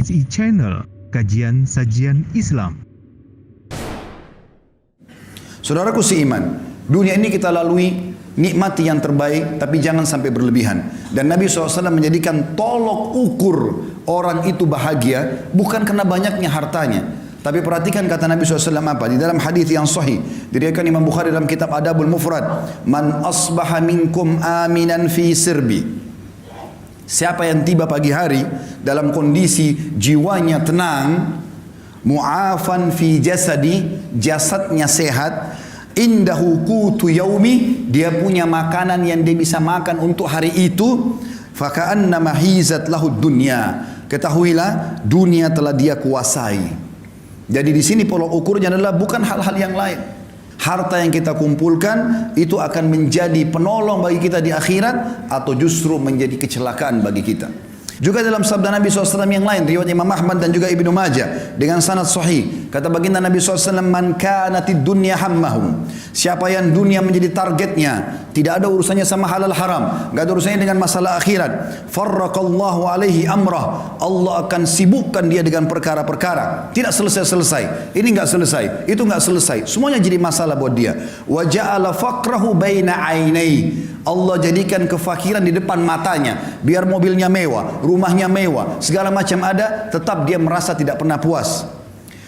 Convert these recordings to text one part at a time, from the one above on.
PSI Channel, kajian sajian Islam. Saudaraku seiman, dunia ini kita lalui, nikmati yang terbaik, tapi jangan sampai berlebihan. Dan Nabi SAW menjadikan tolok ukur orang itu bahagia bukan karena banyaknya hartanya, tapi perhatikan kata Nabi SAW apa di dalam hadis yang sahih diriwayatkan Imam Bukhari dalam kitab Adabul Mufrad, man asbaha minkum aminan fi sirbi. Siapa yang tiba pagi hari dalam kondisi jiwanya tenang, mu'afan fi jasadi, jasadnya sehat, indahu qutu yaumi, dia punya makanan yang dia bisa makan untuk hari itu, faka'annama hizat lahu dunya, ketahuilah dunia telah dia kuasai. Jadi di sini pola ukurnya adalah bukan hal-hal yang lain. Harta yang kita kumpulkan itu akan menjadi penolong bagi kita di akhirat atau justru menjadi kecelakaan bagi kita. Juga dalam sabda Nabi SAW yang lain, riwayat Imam Ahmad dan juga Ibnu Majah dengan sanad sahih, kata baginda Nabi SAW, man kanatid dunya hammahu, siapa yang dunia menjadi targetnya, tidak ada urusannya sama halal haram, gak ada urusannya dengan masalah akhirat, farraqallahu alaihi amrah, Allah akan sibukkan dia dengan perkara-perkara, tidak selesai-selesai, ini gak selesai, itu gak selesai, semuanya jadi masalah buat dia. Wa ja'ala faqrahu baina ainai, Allah jadikan kefakiran di depan matanya, biar mobilnya mewah, rumahnya mewah, segala macam ada, tetap dia merasa tidak pernah puas.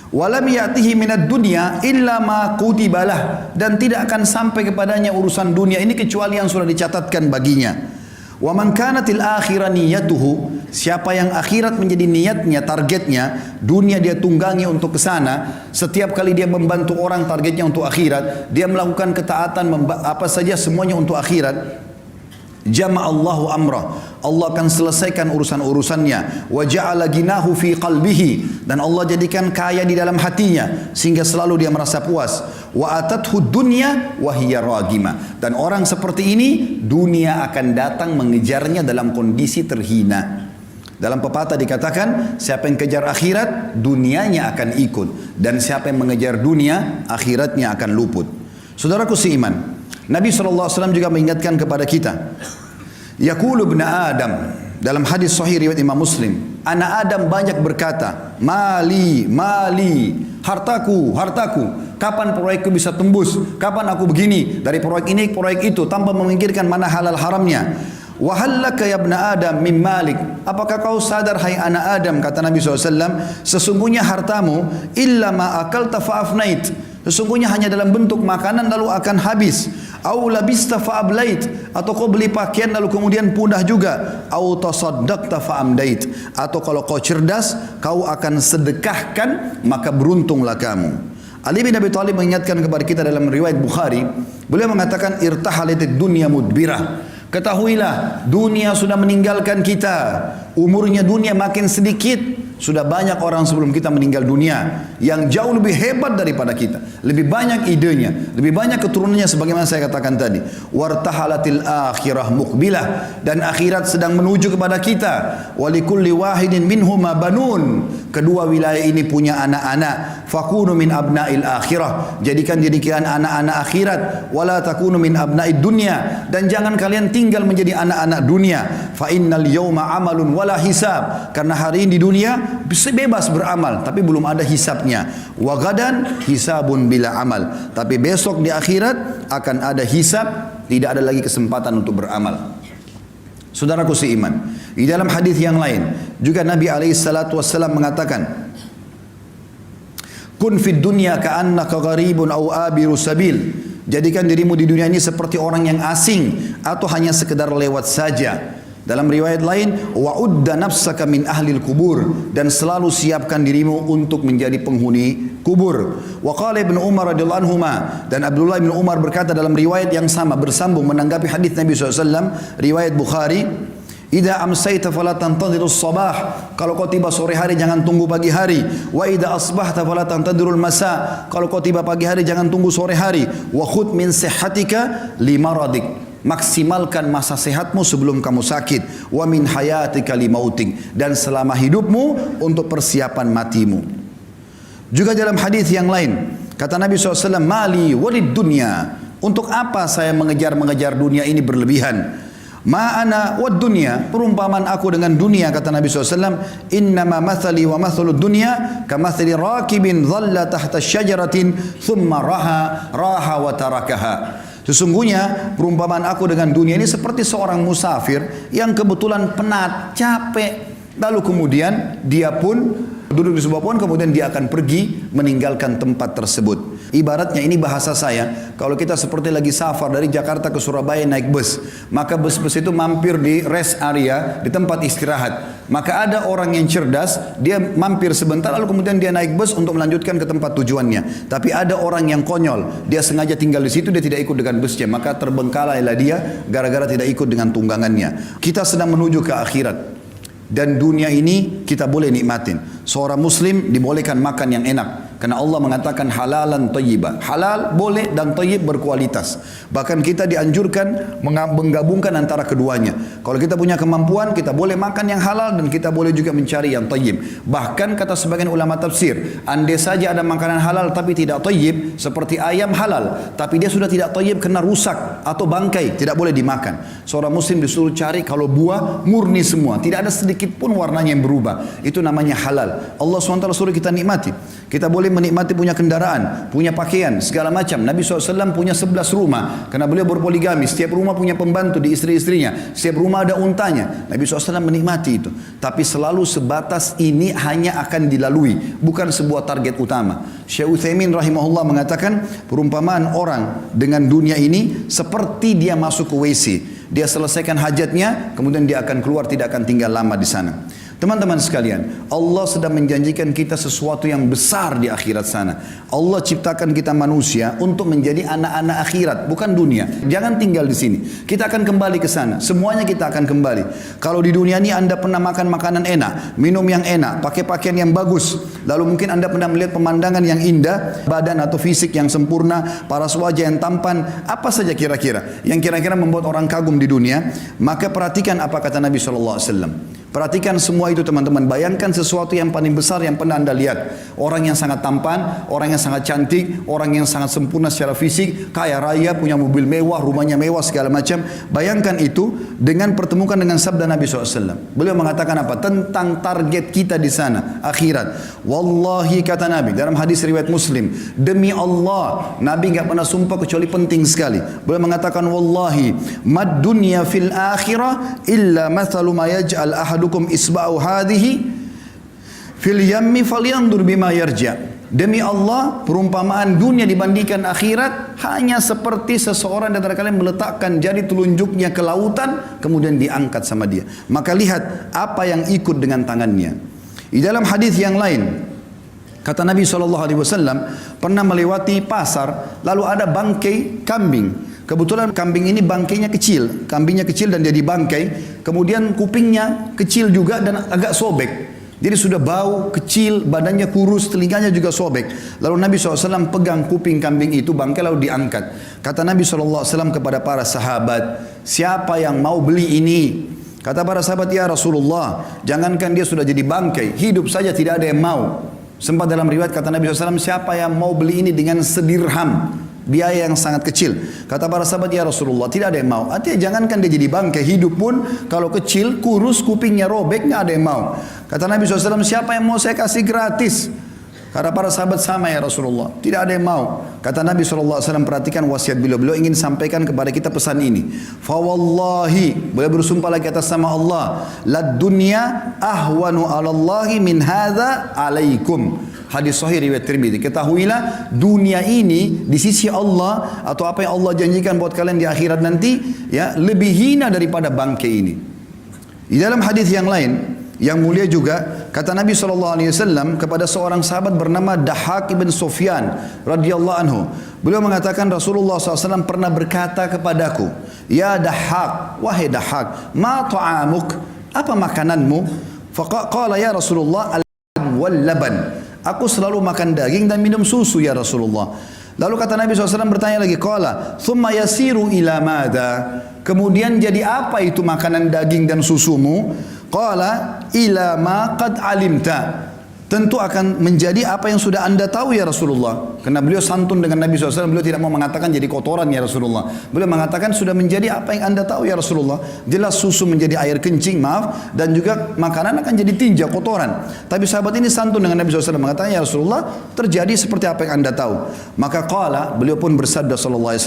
Walam ya'tihi minad dunya illa ma kutibalah, dan tidak akan sampai kepadanya urusan dunia ini kecuali yang sudah dicatatkan baginya. Wa man kanatil akhirah niyatuhu, siapa yang akhirat menjadi niatnya, targetnya, dunia dia tunggangi untuk ke sana, setiap kali dia membantu orang targetnya untuk akhirat, dia melakukan ketaatan apa saja semuanya untuk akhirat, jama'allahu amrah, Allah akan selesaikan urusan-urusannya. Wa ja'ala ginahu fi qalbihi, dan Allah jadikan kaya di dalam hatinya sehingga selalu dia merasa puas. Wa atathu dunya wa hiya ragima, dan orang seperti ini dunia akan datang mengejarnya dalam kondisi terhina. Dalam pepatah dikatakan, siapa yang kejar akhirat dunianya akan ikut, dan siapa yang mengejar dunia akhiratnya akan luput. Saudaraku seiman, Nabi SAW juga mengingatkan kepada kita, yaqulu ibn Adam, dalam hadis sahih riwayat Imam Muslim, anak Adam banyak berkata, mali, mali, hartaku, hartaku, kapan proyekku bisa tembus, kapan aku begini, dari proyek ini ke proyek itu, tanpa memikirkan mana halal haramnya. Wa hallaka ya ibn Adam min malik, apakah kau sadar hai anak Adam, kata Nabi SAW, sesungguhnya hartamu illa ma akalta fa'afnait, sesungguhnya hanya dalam bentuk makanan lalu akan habis. Au labista fa'ablait, atau kau beli pakaian lalu kemudian punah juga. Au tasaddaqta fa'amdait, atau kalau kau cerdas kau akan sedekahkan maka beruntunglah kamu. Ali bin Abi Thalib mengingatkan kepada kita dalam riwayat Bukhari, beliau mengatakan irtahalatid dunya mudbirah, ketahuilah dunia sudah meninggalkan kita, umurnya dunia makin sedikit. Sudah banyak orang sebelum kita meninggal dunia yang jauh lebih hebat daripada kita, lebih banyak idenya, lebih banyak keturunannya, sebagaimana saya katakan tadi. Wartahalatil akhirah muqbilah, dan akhirat sedang menuju kepada kita. Walikulli wahidin minhuma banun, kedua wilayah ini punya anak-anak. Fakunu min abnail akhirah, jadikan anak-anak akhirat. Wala takunu min abnaid dunya, dan jangan kalian tinggal menjadi anak-anak dunia. Fa innal yawma amalun wala hisab, karena hari ini di dunia bebas beramal tapi belum ada hisabnya. Wa gadan hisabun bila amal, tapi besok di akhirat akan ada hisab, tidak ada lagi kesempatan untuk beramal. Saudaraku seiman, di dalam hadis yang lain juga Nabi SAW mengatakan, kun fid dunya ka'annaka gharibun aw abiru sabil, jadikan dirimu di dunia ini seperti orang yang asing atau hanya sekedar lewat saja. Dalam riwayat lain, wa'udda nafsaka min ahlil kubur, dan selalu siapkan dirimu untuk menjadi penghuni kubur. Wa qala Ibnu Umar radhiyallahu anhuma, dan Abdullah bin Umar berkata dalam riwayat yang sama bersambung menanggapi hadis Nabi SAW, riwayat Bukhari, idza amsayta fala tantadhirus sabah, kalau kau tiba sore hari jangan tunggu pagi hari. Wa idza asbahta fala tantadhirul masa, kalau kau tiba pagi hari jangan tunggu sore hari. Wa khudh min sihhatika limaradik, maksimalkan masa sehatmu sebelum kamu sakit. Wa min hayatika limautik, dan selama hidupmu untuk persiapan matimu. Juga dalam hadis yang lain kata Nabi SAW, mali walid dunya, untuk apa saya mengejar dunia ini berlebihan. Ma'ana wad dunya, perumpamaan aku dengan dunia, kata Nabi SAW, innama mathali wa mathalud dunya kamathali rakibin dhalla tahta syajaratin thumma raha wa tarakaha. Sesungguhnya perumpamaan aku dengan dunia ini seperti seorang musafir yang kebetulan penat, capek, lalu kemudian dia pun duduk di sebuah pohon, kemudian dia akan pergi meninggalkan tempat tersebut. Ibaratnya, ini bahasa saya, kalau kita seperti lagi safar dari Jakarta ke Surabaya naik bus, maka bus-bus itu mampir di rest area, di tempat istirahat. Maka ada orang yang cerdas, dia mampir sebentar lalu kemudian dia naik bus untuk melanjutkan ke tempat tujuannya. Tapi ada orang yang konyol, dia sengaja tinggal di situ, dia tidak ikut dengan busnya, maka terbengkalailah dia gara-gara tidak ikut dengan tunggangannya. Kita sedang menuju ke akhirat. Dan dunia ini kita boleh nikmatin. Seorang muslim dibolehkan makan yang enak, karena Allah mengatakan halalan thayyiban. Halal boleh dan thayyib berkualitas. Bahkan kita dianjurkan menggabungkan antara keduanya. Kalau kita punya kemampuan, kita boleh makan yang halal dan kita boleh juga mencari yang thayyib. Bahkan kata sebagian ulama tafsir, andai saja ada makanan halal tapi tidak thayyib, seperti ayam halal, tapi dia sudah tidak thayyib karena rusak atau bangkai, tidak boleh dimakan. Seorang muslim disuruh cari kalau buah murni semua, tidak ada sedikit pun warnanya yang berubah. Itu namanya halal. Allah SWT suruh kita nikmati. Kita boleh menikmati punya kendaraan, punya pakaian, segala macam. Nabi SAW punya 11 rumah, karena beliau berpoligami. Setiap rumah punya pembantu di istri-istrinya. Setiap rumah ada untanya. Nabi SAW menikmati itu. Tapi selalu sebatas ini hanya akan dilalui, bukan sebuah target utama. Syekh Utsaimin rahimahullah mengatakan, perumpamaan orang dengan dunia ini seperti dia masuk ke WC. Dia selesaikan hajatnya, kemudian dia akan keluar, tidak akan tinggal lama di sana. Teman-teman sekalian, Allah sedang menjanjikan kita sesuatu yang besar di akhirat sana. Allah ciptakan kita manusia untuk menjadi anak-anak akhirat, bukan dunia. Jangan tinggal di sini. Kita akan kembali ke sana. Semuanya kita akan kembali. Kalau di dunia ini Anda pernah makan makanan enak, minum yang enak, pakai pakaian yang bagus, lalu mungkin Anda pernah melihat pemandangan yang indah, badan atau fisik yang sempurna, paras wajah yang tampan, apa saja kira-kira yang kira-kira membuat orang kagum di dunia, maka perhatikan apa kata Nabi SAW. Perhatikan semua itu teman-teman. Bayangkan sesuatu yang paling besar yang pernah Anda lihat. Orang yang sangat tampan, orang yang sangat cantik, orang yang sangat sempurna secara fisik, kaya raya, punya mobil mewah, rumahnya mewah, segala macam. Bayangkan itu dengan pertemukan dengan sabda Nabi SAW. Beliau mengatakan apa? Tentang target kita di sana, akhirat. Wallahi, kata Nabi dalam hadis riwayat Muslim, demi Allah, Nabi enggak pernah sumpah kecuali penting sekali. Beliau mengatakan, wallahi, mad dunya fil akhirah illa mathalu ma yaj'al ahadukum isba'u hadhihi fil yammi falyandur bima yarja. Demi Allah, perumpamaan dunia dibandingkan akhirat hanya seperti seseorang di antara kalian meletakkan jari telunjuknya ke lautan, kemudian diangkat sama dia. Maka lihat apa yang ikut dengan tangannya. Di dalam hadis yang lain, kata Nabi SAW pernah melewati pasar, lalu ada bangkai kambing. Kebetulan kambing ini bangkainya kecil, kambingnya kecil dan jadi bangkai. Kemudian kupingnya kecil juga dan agak sobek. Jadi sudah bau, kecil, badannya kurus, telinganya juga sobek. Lalu Nabi SAW pegang kuping kambing itu, bangkai lalu diangkat. Kata Nabi SAW kepada para sahabat, siapa yang mau beli ini? Kata para sahabat, ya Rasulullah, jangankan dia sudah jadi bangkai, hidup saja tidak ada yang mau. Sempat dalam riwayat kata Nabi SAW, siapa yang mau beli ini dengan sedirham? Biaya yang sangat kecil. Kata para sahabat, ya Rasulullah, tidak ada yang mau. Artinya jangankan dia jadi bangkai, hidup pun kalau kecil, kurus, kupingnya robek, nggak ada yang mau. Kata Nabi SAW, siapa yang mau saya kasih gratis? Kata para sahabat, sama ya Rasulullah, tidak ada yang mau. Kata Nabi SAW, perhatikan wasiat beliau ingin sampaikan kepada kita pesan ini. Fawallahi, beliau bersumpah lagi atas nama Allah, lad dunya ahwanu alallahi min hadza alaikum. Hadis sahih riwayat Tirmidzi. Ketahuilah dunia ini di sisi Allah, atau apa yang Allah janjikan buat kalian di akhirat nanti, ya, lebih hina daripada bangkai ini. Di dalam hadis yang lain yang mulia juga, kata Nabi SAW kepada seorang sahabat bernama Dahhak ibn Sufyan radhiyallahu anhu. Beliau mengatakan Rasulullah SAW pernah berkata kepadaku, ya Dahhak, wahai Dahhak, ma ta'amuk, apa makananmu? Faqala ya Rasulullah, al-laham wal laban. Aku selalu makan daging dan minum susu ya Rasulullah. Lalu kata Nabi SAW bertanya lagi, qala thumma yasiru ila madha. Kemudian jadi apa itu makanan daging dan susumu? Qala ila ma qad alimta. tentu akan menjadi apa yang sudah anda tahu ya Rasulullah. Karena beliau santun dengan Nabi SAW, beliau tidak mau mengatakan jadi kotoran ya Rasulullah. Beliau mengatakan sudah menjadi apa yang anda tahu ya Rasulullah. Jelas susu menjadi air kencing, maaf, dan juga makanan akan jadi tinja, kotoran. Tapi sahabat ini santun dengan Nabi SAW, mengatakan ya Rasulullah, terjadi seperti apa yang anda tahu. Maka qala, beliau pun bersabda SAW,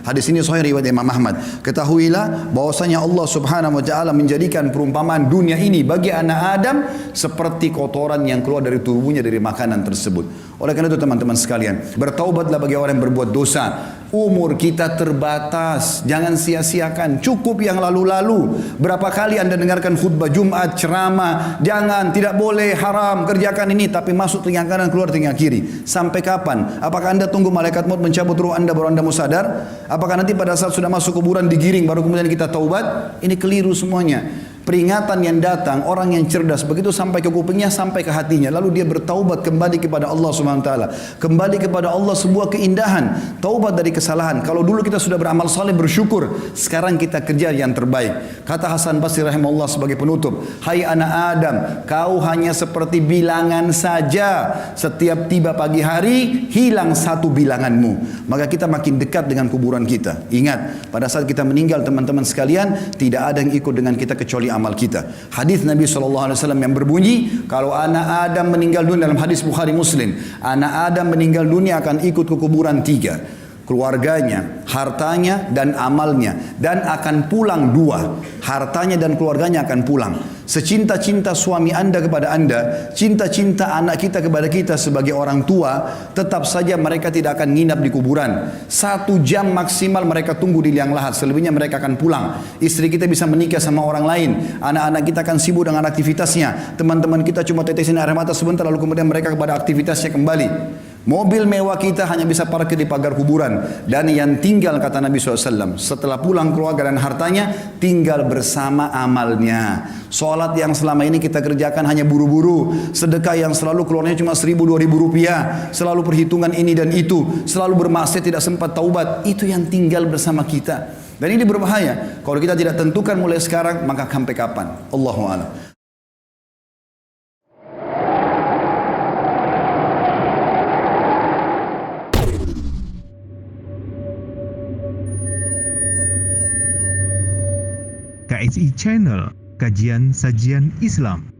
hadis ini sahih riwayat Imam Ahmad, ketahuilah bahwasanya Allah Subhanahu wa taala menjadikan perumpamaan dunia ini bagi anak Adam seperti kotoran yang keluar dari tubuhnya dari makanan tersebut. Oleh karena itu teman-teman sekalian, bertaubatlah bagi orang yang berbuat dosa. Umur kita terbatas, jangan sia-siakan. Cukup yang lalu-lalu. Berapa kali anda dengarkan khutbah Jumat, ceramah, jangan, tidak boleh, haram, kerjakan ini, tapi masuk telinga kanan, keluar telinga kiri. Sampai kapan? Apakah anda tunggu malaikat maut mencabut ruh anda baru anda mau sadar? Apakah nanti pada saat sudah masuk kuburan digiring baru kemudian kita taubat? Ini keliru semuanya. Peringatan yang datang, orang yang cerdas begitu sampai ke kupingnya, sampai ke hatinya, lalu dia bertaubat kembali kepada Allah Subhanahu wa taala. Kembali kepada Allah sebuah keindahan, taubat dari kesalahan. Kalau dulu kita sudah beramal saleh bersyukur, sekarang kita kerja yang terbaik. Kata Hasan Basri rahimahullah sebagai penutup, hai anak Adam, kau hanya seperti bilangan saja. Setiap tiba pagi hari, hilang satu bilanganmu. Maka kita makin dekat dengan kuburan kita. Ingat, pada saat kita meninggal teman-teman sekalian, tidak ada yang ikut dengan kita kecuali amal kita. Hadis Nabi SAW yang berbunyi, kalau anak Adam meninggal dunia, dalam hadis Bukhari Muslim, anak Adam meninggal dunia akan ikut ke kuburan tiga, keluarganya, hartanya, dan amalnya, dan akan pulang dua, hartanya dan keluarganya akan pulang. Secinta-cinta suami anda kepada anda, cinta-cinta anak kita kepada kita sebagai orang tua, tetap saja mereka tidak akan nginap di kuburan. 1 jam maksimal mereka tunggu di liang lahat, selebihnya mereka akan pulang. Istri kita bisa menikah sama orang lain, anak-anak kita akan sibuk dengan aktivitasnya, teman-teman kita cuma tetesin air mata sebentar lalu kemudian mereka kepada aktivitasnya kembali. Mobil mewah kita hanya bisa parkir di pagar kuburan. Dan yang tinggal, kata Nabi SAW, setelah pulang keluarga dan hartanya, tinggal bersama amalnya. Sholat yang selama ini kita kerjakan hanya buru-buru, sedekah yang selalu keluarnya cuma 1.000-2.000 rupiah, selalu perhitungan ini dan itu, selalu bermaksiat tidak sempat taubat, itu yang tinggal bersama kita. Dan ini berbahaya. Kalau kita tidak tentukan mulai sekarang, maka sampai kapan? Allahu a'lam. KSI Channel, kajian sajian Islam.